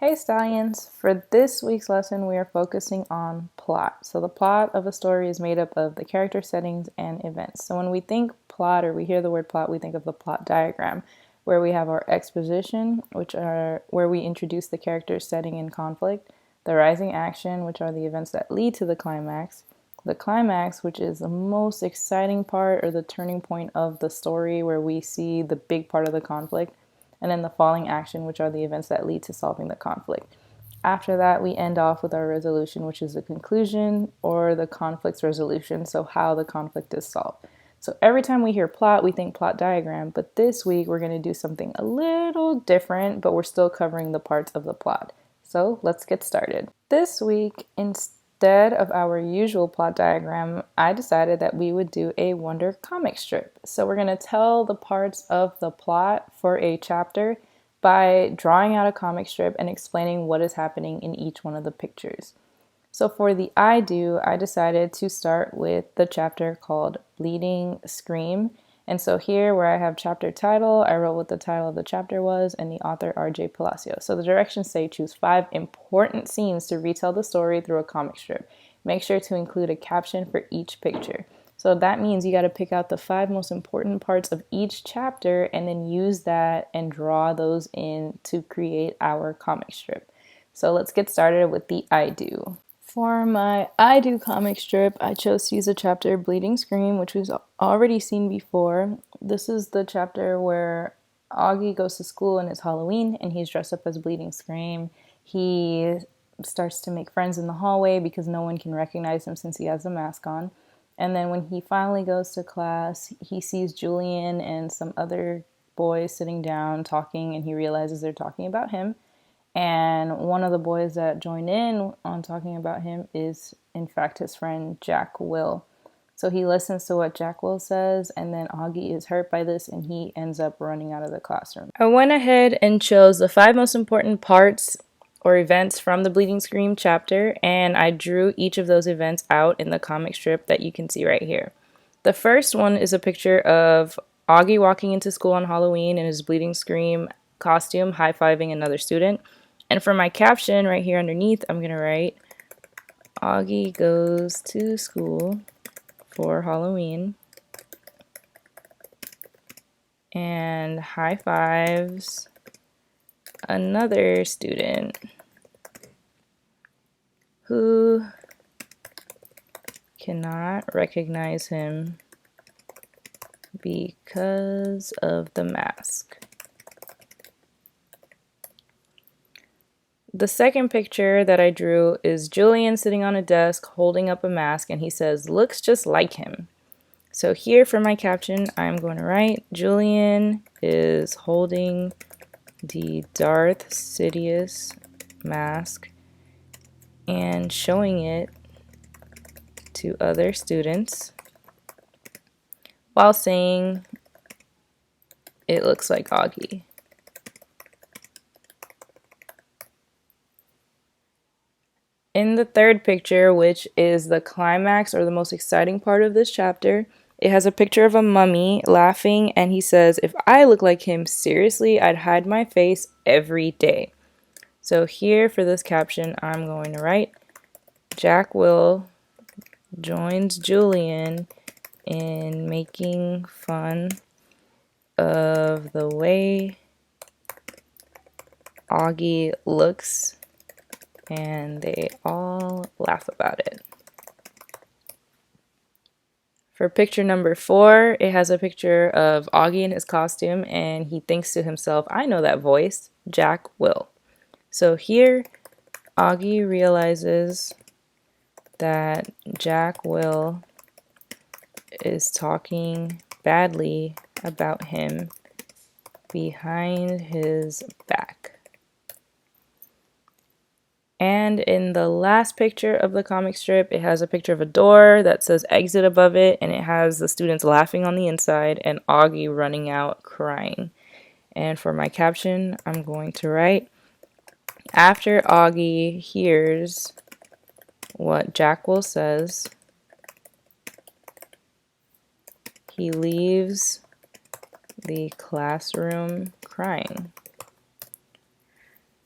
Hey Stallions! For this week's lesson, we are focusing on plot. So the plot of a story is made up of the character settings and events. So when we think plot or we hear the word plot, we think of the plot diagram, where we have our exposition, which are where we introduce the character setting and conflict, the rising action, which are the events that lead to the climax, which is the most exciting part or the turning point of the story where we see the big part of the conflict, and then the falling action, which are the events that lead to solving the conflict. After that, we end off with our resolution, which is the conclusion or the conflict's resolution, so how the conflict is solved. So every time we hear plot, we think plot diagram, but this week we're going to do something a little different, but we're still covering the parts of the plot. So let's get started. This week, instead of our usual plot diagram, I decided that we would do a Wonder comic strip. So we're going to tell the parts of the plot for a chapter by drawing out a comic strip and explaining what is happening in each one of the pictures. So for the I decided to start with the chapter called Bleeding Scream. And so here where I have chapter title, I wrote what the title of the chapter was and the author R.J. Palacio. So the directions say choose 5 important scenes to retell the story through a comic strip. Make sure to include a caption for each picture. So that means you got to pick out the 5 most important parts of each chapter and then use that and draw those in to create our comic strip. So let's get started with the I do. For my I Do comic strip, I chose to use the chapter Bleeding Scream, which we've already seen before. This is the chapter where Augie goes to school and it's Halloween and he's dressed up as Bleeding Scream. He starts to make friends in the hallway because no one can recognize him since he has a mask on. And then when he finally goes to class, he sees Julian and some other boys sitting down talking, and he realizes they're talking about him. And one of the boys that joined in on talking about him is, in fact, his friend Jack Will. So he listens to what Jack Will says, and then Augie is hurt by this, and he ends up running out of the classroom. I went ahead and chose the 5 most important parts or events from the Bleeding Scream chapter, and I drew each of those events out in the comic strip that you can see right here. The first one is a picture of Augie walking into school on Halloween in his Bleeding Scream costume, high-fiving another student. And for my caption right here underneath, I'm going to write, Augie goes to school for Halloween and high fives another student who cannot recognize him because of the mask. The second picture that I drew is Julian sitting on a desk holding up a mask, and he says, looks just like him. So here for my caption, I'm going to write, Julian is holding the Darth Sidious mask and showing it to other students while saying it looks like Augie. In the third picture, which is the climax or the most exciting part of this chapter, it has a picture of a mummy laughing, and he says, if I look like him, seriously, I'd hide my face every day. So here for this caption, I'm going to write, Jack Will joins Julian in making fun of the way Augie looks, and they all laugh about it. For picture number 4, it has a picture of Augie in his costume, and he thinks to himself, I know that voice, Jack Will. So here, Augie realizes that Jack Will is talking badly about him behind his back. And in the last picture of the comic strip, it has a picture of a door that says exit above it, and it has the students laughing on the inside and Augie running out crying. And for my caption, I'm going to write, after Augie hears what Jack Will says, he leaves the classroom crying.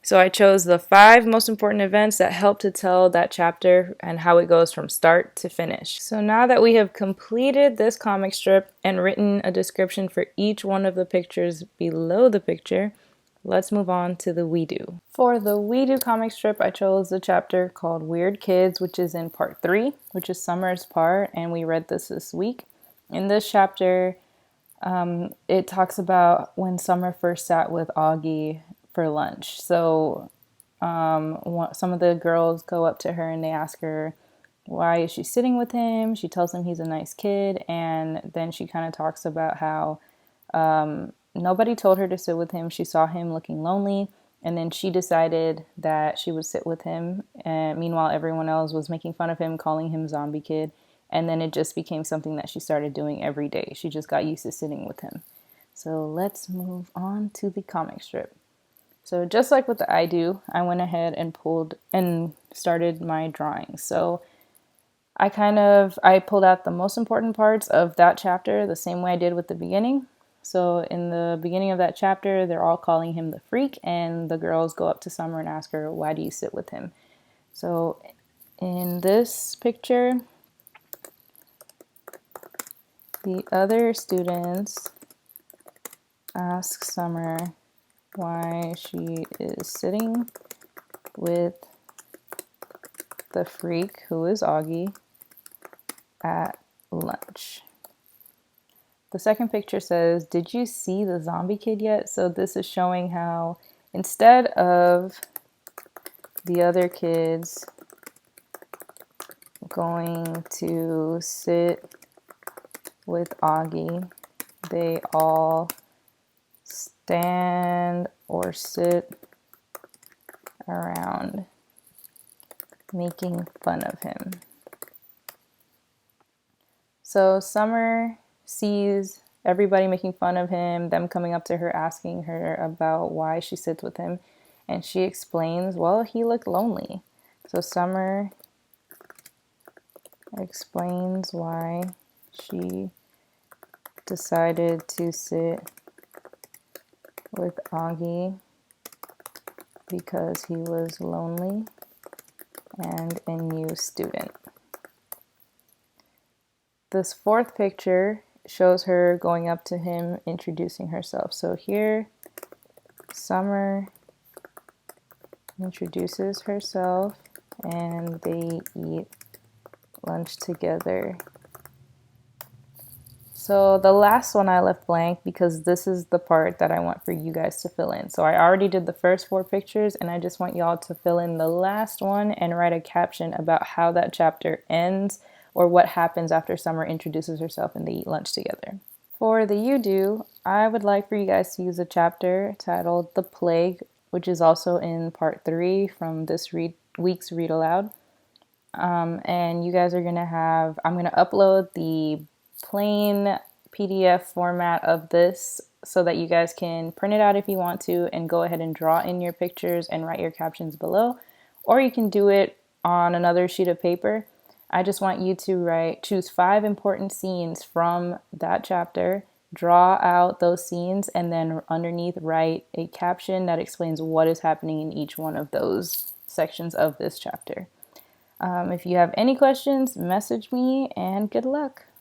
So I chose the 5 most important events that help to tell that chapter and how it goes from start to finish. So now that we have completed this comic strip and written a description for each one of the pictures below the picture, let's move on to the We Do. For the We Do comic strip, I chose the chapter called Weird Kids, which is in part 3, which is Summer's part, and we read this week. In this chapter, it talks about when Summer first sat with Augie for lunch. So some of the girls go up to her and they ask her, why is she sitting with him? She tells them he's a nice kid, and then she kind of talks about how nobody told her to sit with him. She saw him looking lonely, and then she decided that she would sit with him. And meanwhile, everyone else was making fun of him, calling him Zombie Kid. And then it just became something that she started doing every day. She just got used to sitting with him. So let's move on to the comic strip. So just like with the I Do, I went ahead and pulled and started my drawing. So I pulled out the most important parts of that chapter the same way I did with the beginning. So in the beginning of that chapter, they're all calling him the freak, and the girls go up to Summer and ask her, why do you sit with him? So in this picture, the other students ask Summer why she is sitting with the freak, who is Augie, at lunch. The second picture says, did you see the zombie kid yet? So this is showing how instead of the other kids going to sit with Augie, they all stand or sit around making fun of him. So Summer sees everybody making fun of him, them coming up to her asking her about why she sits with him, and she explains, well, he looked lonely. So Summer explains why she decided to sit with Augie because he was lonely and a new student. This fourth picture shows her going up to him, introducing herself. So here, Summer introduces herself and they eat lunch together. So the last one I left blank because this is the part that I want for you guys to fill in. So I already did the first 4 pictures, and I just want y'all to fill in the last one and write a caption about how that chapter ends or what happens after Summer introduces herself and they eat lunch together. For the You Do, I would like for you guys to use a chapter titled The Plague, which is also in part 3 from this week's Read Aloud. And you guys are going to I'm going to upload the plain PDF format of this so that you guys can print it out if you want to and go ahead and draw in your pictures and write your captions below, or you can do it on another sheet of paper. I just want you to choose 5 important scenes from that chapter, draw out those scenes, and then underneath write a caption that explains what is happening in each one of those sections of this chapter. If you have any questions, message me, and good luck.